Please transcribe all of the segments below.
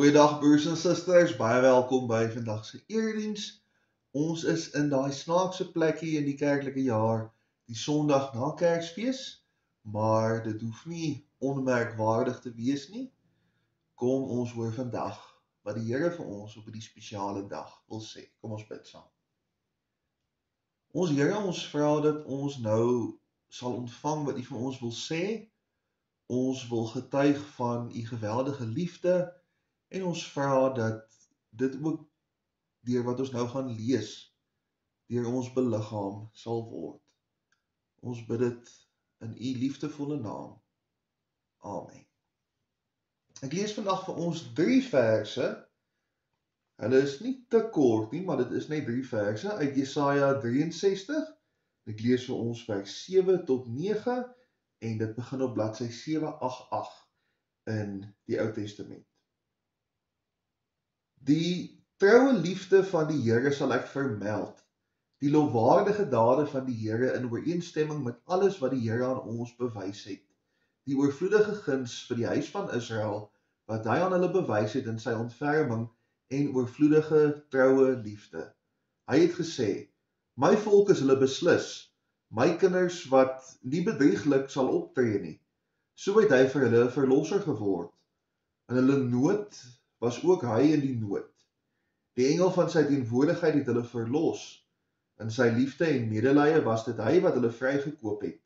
Goeiedag broers en susters, baie welkom by vandag se erediens. Ons is in daai snaakse plekkie in die kerklike jaar, die Sondag na Kersfees, maar dit hoef nie onmerkwaardig te wees nie. Kom ons hoor vandag wat die Here vir ons op hierdie spesiale dag wil sê. Kom ons bid saam. Ons Here, ons vra dat ons nou sal ontvang wat U vir ons wil sê. Ons wil getuig van U geweldige liefde en ons vra dat dit ook deur wat ons nou gaan lees, deur ons beliggaam sal word. Ons bid dit in U liefdevolle naam. Amen. Ek lees vandag vir ons 3 verse. Hulle is nie te kort nie, maar dit is net 3 verse uit Jesaja 63. Ek lees vir ons vers 7 tot 9 en dit begin op bladsy 788 in die Ou Testament. Die troue liefde van die Here sal ek vermeld, die lofwaardige dade van die Here in ooreenstemming met alles wat die Here aan ons bewys het, die oorvloedige guns vir die huis van Israel, wat hy aan hulle bewys het in sy ontferming en oorvloedige troue liefde. Hy het gesê, my volk is hulle beslis, my kinders wat nie bedrieglik sal optree nie. So het hy vir hulle 'n verlosser geword. In hulle nood was ook hy in die nood. Die engel van sy teenwoordigheid het hulle verlos. In sy liefde en medelee was dit hy wat hulle vrygekoop het.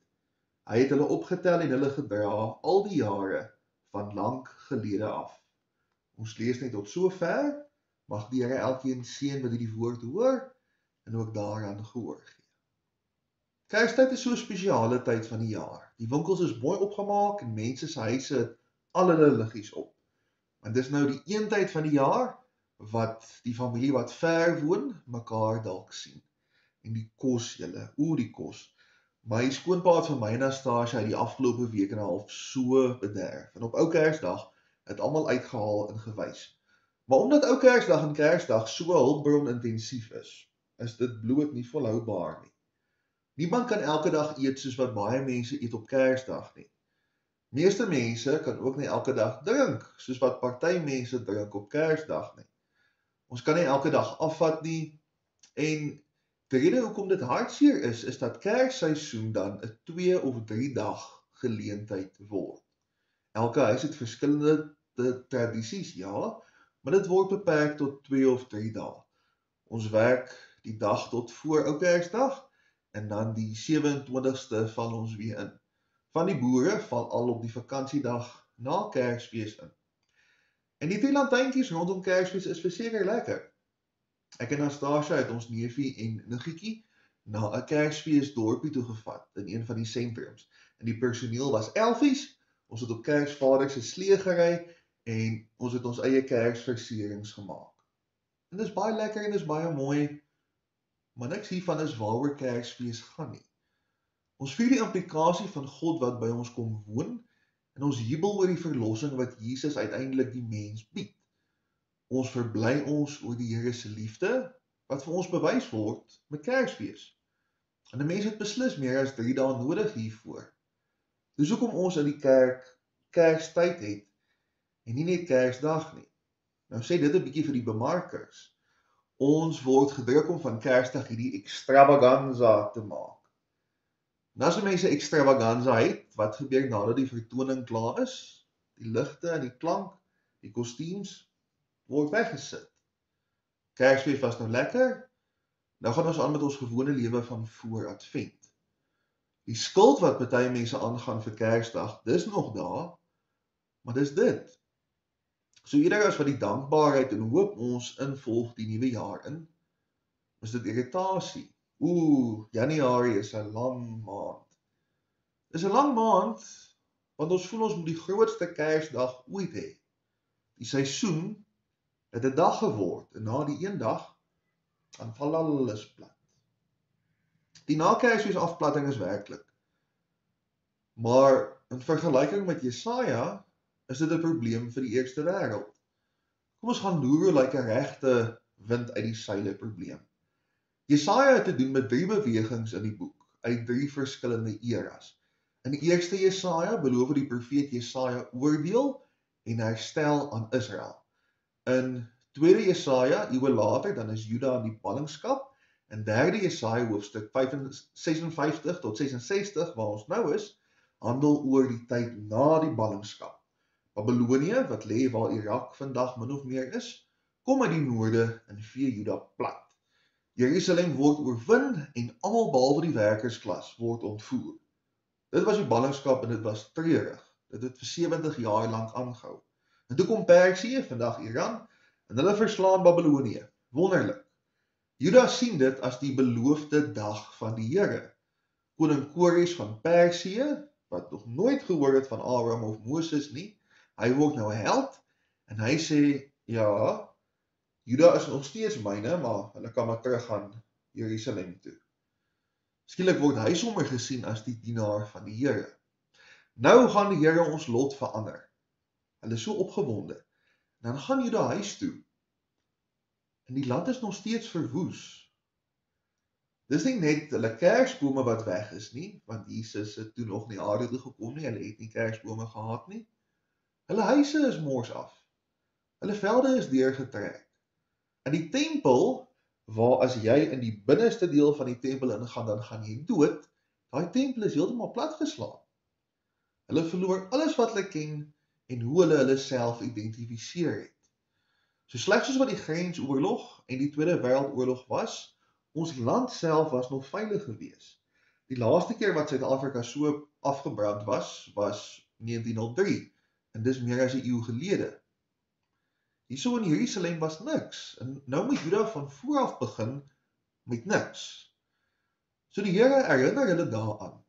Hy het hulle opgetel en hulle gedra al die jare van lank gelede af. Ons lees net tot sover. Mag die Here elkeen seën wat hierdie woord hoor en ook daaraan gehoor gee. Kerstyd is so 'n spesiale tyd van die jaar. Die winkels is mooi opgemaak en mense se huise het al hulle liggies op. Want dis nou die een tyd van die jaar wat die familie wat ver woon mekaar dalk sien. En die kos julle, die kos. My skoonpa het vir my en Anastasia die afgelope week en 'n half so bederf. En op ou Kersdag het almal uitgehaal en gewys. Maar omdat ou Kersdag en Kersdag so hulpbron intensief is dit bloot nie volhoubaar nie. Niemand kan elke dag eet soos wat baie mense eet op Kersdag nie. Meeste mense kan ook nie elke dag drink soos wat party mense drink op Kersdag nie. Ons kan nie elke dag afvat nie en die rede hoekom dit hartseer is dat Kersseisoen dan 'n 2 of 3 dag geleentheid word. Elke huis het verskillende tradisies, ja, maar dit word beperk tot 2 of 3 dae. Ons werk die dag tot voor ou Kersdag en dan die 27ste val ons weer in. Van die boere val al op die vakansiedag na Kersfees in. En die 3 lantuintjies rondom Kersfees is verseker lekker. Ek en Anastasia het ons neefie en niggetjie na 'n Kersfees dorpie toe gevat in een van die sentrums. En die personeel was elfies. Ons het op Kersvader se slee gery en ons het ons eie Kersversierings gemaak. En dis baie lekker en dis baie mooi, maar niks hiervan is waaroor Kersfees gaan nie. Ons vier die implikasie van God wat by ons kom woon en ons jubel oor die verlossing wat Jesus uiteindelik die mens bied. Ons verbly ons oor die Here se liefde wat vir ons bewys word met Kersfees. En 'n mens het beslis meer as 3 dae nodig hiervoor. Dis hoekom ons in die kerk Kerstyd het en nie net Kersdag nie. Nou sê dit 'n bietjie vir die bemarkers. Ons word gedruk om van Kersdag hierdie extravaganza te maak. En as mense extravaganza het, wat gebeur nadat die vertoning klaar is? Die ligte en die klank, die kostuums word weggesit. Kersfees was nou lekker, nou gaan ons aan met ons gewone lewe van voor Advent. Die skuld wat baie mense aangaan vir Kersdag, dis nog daar, maar dis dit. So eerder as wat die dankbaarheid en hoop ons involg die nuwe jaar in, is dit irritasie. Januarie is 'n lang maand. Dis 'n lang maand, want ons voel ons moet die grootste Kersdag ooit hê. Die seisoen het 'n dag geword, en na die een dag, dan val alles plat. Die na-Kersfees afplatting is werklik. Maar in vergelyking met Jesaja, is dit 'n probleem vir die eerste wêreld. Kom ons gaan loer hoe lyk 'n regte wind uit die seile probleem. Jesaja het te doen met 3 bewegings in die boek, uit 3 verskillende eras. In die eerste Jesaja beloof die profeet Jesaja oordeel en herstel aan Israel. In 2 Jesaja, eeue later, dan is Juda in die ballingskap. In 3 Jesaja hoofstuk 56 tot 66, waar ons nou is, handel oor die tyd na die ballingskap. Babylonië, wat lê waar Irak vandag min of meer is, kom uit die noorde en vee Juda plat. Jerusalem word oorwin en almal behalwe die werkersklas word ontvoer. Dit was die ballingskap en dit was treurig. Dit het vir 70 jaar lank aangehou. En toe kom Persië, vandag Iran, en hulle verslaan Babylonië. Wonderlik. Juda sien dit as die beloofde dag van die Here. Koning Kores van Persië, wat nog nooit gehoor het van Abraham of Moses nie, hy word nou 'n held, en hy sê, ja, Juda is nog steeds myne, maar hulle kan maar terug gaan Jerusalem toe. Skielik word hy sommer gesien as die dienaar van die Here. Nou gaan die Here ons lot verander. Hulle is so opgewonde. Dan gaan Juda huis toe. En die land is nog steeds verwoes. Dis nie net hulle kersbome wat weg is nie, want Jesus het toe nog nie aarde toe gekom nie, hulle het nie kersbome gehad nie. Hulle huise is mors af. Hulle velde is deurgetrek. En die tempel, waar as jy in die binneste deel van die tempel ingaan, dan gaan jy dood, daai tempel is heeltemal platgeslaan. Hulle verloor alles wat hulle ken en hoe hulle self identifiseer het. So slegs soos wat die grensoorlog en die Tweede Wêreldoorlog was, ons land self was nog veilig gewees. Die laaste keer wat Suid-Afrika so afgebrand was 1903, en dis meer as 'n eeu gelede. Hierso in Jerusalem was niks, en nou moet Juda van voor af begin met niks. So die Here herinner hulle daaraan,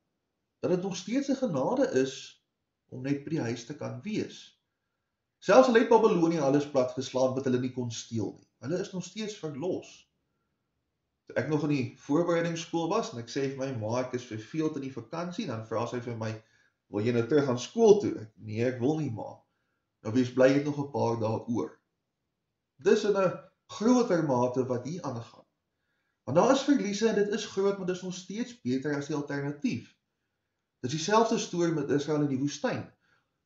dat dit nog steeds 'n genade is, om net by die huis te kan wees. Selfs al het Babylonië alles platgeslaan wat hulle nie kon steel nie. Hulle is nog steeds verlos. Toe ek nog in die voorbereidingsskool was, en ek sê vir my ma, ek is verveeld in die vakansie, dan vra sy vir my, wil jy nou terug aan skool toe? Nee, ek wil nie, ma. Nou wees bly, jy het nog 'n paar dae oor. Dis in 'n groter mate wat hier aangaan. Want daar is verliese en dit is groot, maar dit is nog steeds beter as die alternatief. Dit is dieselfde storie met Israel in die woestyn.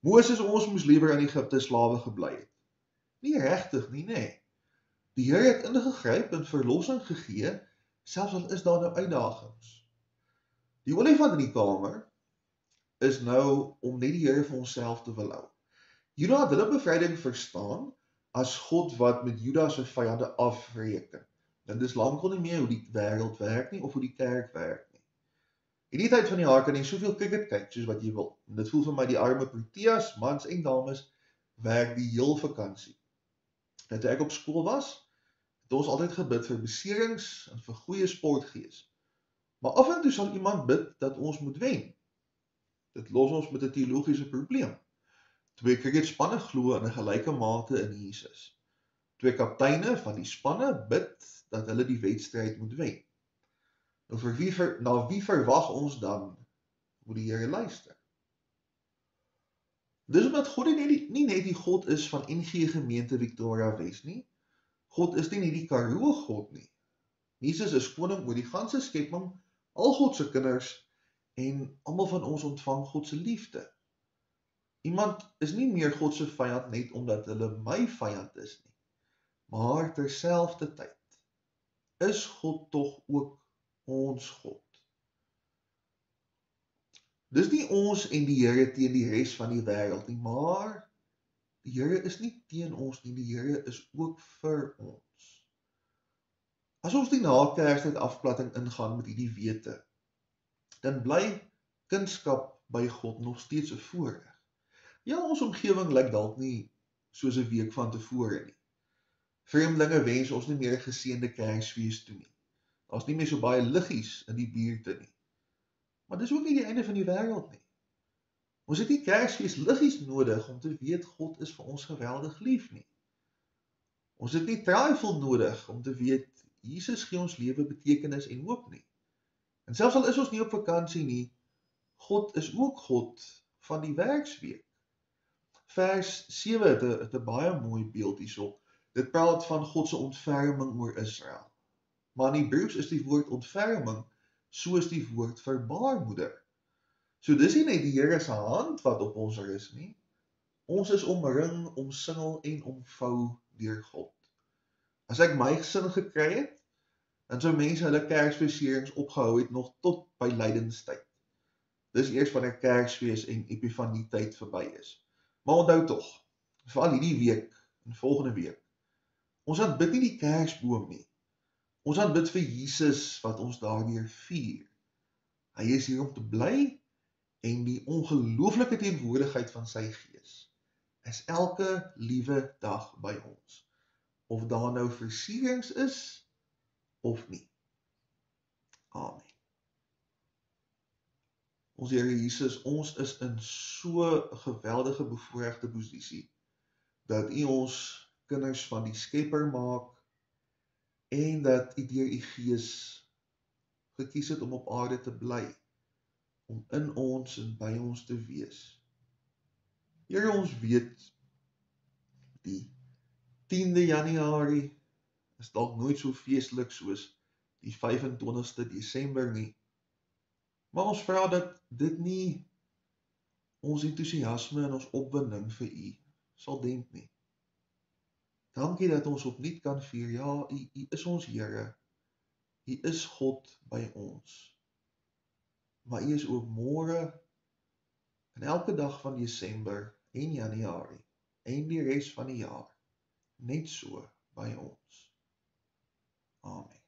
Moses, ons moes liewer in Egipte slawe gebly het. Nie regtig nie, nee. Die Here het ingegryp en verlossing gegee, selfs al is daar nou uitdagings. Die olifant in die kamer is nou om net die Here vir onsself te wil hou. Juda het hulle bevryding verstaan as God wat met Juda se vyande afreken. En dis lankal nie meer hoe die wêreld werk nie of hoe die kerk werk nie. In die tyd van die jaar kan jy soveel cricket kyk soos wat jy wil. En dit voel vir my die arme Proteas, mans en dames, werk die heel vakansie. Nou toe ek op skool was, het ons altyd gebid vir beserings en vir goeie sportgees. Maar af en toe sal iemand bid dat ons moet wen. Dit los ons met 'n teologiese probleem. 2 cricketspanne glo in 'n gelyke mate in Jesus. 2 kapteine van die spanne bid dat hulle die wedstryd moet wen. Nou na wie verwag ons dan moet die Here luister? Dis omdat God nie net die God is van NG Gemeente Victoria Wes nie. God is nie net die Karoo God nie. Jesus is koning oor die ganse skepping, al God se kinders, en almal van ons ontvang God se liefde. Iemand is nie meer God se vyand net omdat hulle my vyand is nie. Maar terselfdertyd is God tog ook ons God. Dis nie ons en die Here teen die res van die wêreld nie, maar die Here is nie teen ons nie, die Here is ook vir ons. As ons die na-Kerstyd afplatting ingaan met hierdie wete, dan bly kindskap by God nog steeds 'n voorreg. Ja, ons omgewing lyk dalk nie soos 'n week van tevore nie. Vreemdelinge wens ons nie meer 'n geseënde Kersfees toe nie. Daar's nie meer so baie liggies in die buurte nie. Maar dis ook nie die einde van die wêreld nie. Ons het nie Kersfees liggies nodig om te weet God is vir ons geweldig lief nie. Ons het nie traaifel nodig om te weet Jesus gee ons lewe betekenis en hoop nie. En selfs al is ons nie op vakansie nie, God is ook God van die werksweek. Vers 7 het 'n baie mooi beeld hierso. Dit praat van God se ontferming oor Israel. Maar in Hebreëus is die woord ontferming soos die woord vir baarmoeder. So dis nie net die Here se hand wat op ons rus nie. Ons is omring, omsingel en omvou deur God. As ek my gesin gekry het, dan sou mense hulle Kersfeesvierings opgehou het nog tot by lydenstyd. Dis eers wanneer Kersfees en Epifanietyd verby is. Maar onthou tog, veral hierdie week en volgende week, ons aanbid nie die Kersboom nie. Ons aanbid vir Jesus wat ons daardeur vier. Hy is hier om te bly en die ongelooflike teenwoordigheid van sy Gees is elke liewe dag by ons. Of daar nou versierings is of nie. Amen. Ons Here Jesus, ons is in so 'n geweldige bevoorregte posisie dat U ons kinders van die Skepper maak en dat U deur U Gees gekies het om op aarde te bly, om in ons en by ons te wees. Here, ons weet die 10de Januarie is dalk nooit so feestelik soos die 25ste Desember nie. Maar ons vra dat dit nie ons entoesiasme en ons opwinding vir U sal demp nie. Dankie dat ons opnuut kan vier, ja, U is ons Here. U is God by ons. Maar U is ook môre en elke dag van Desember en Januarie en die res van die jaar net so by ons. Amen.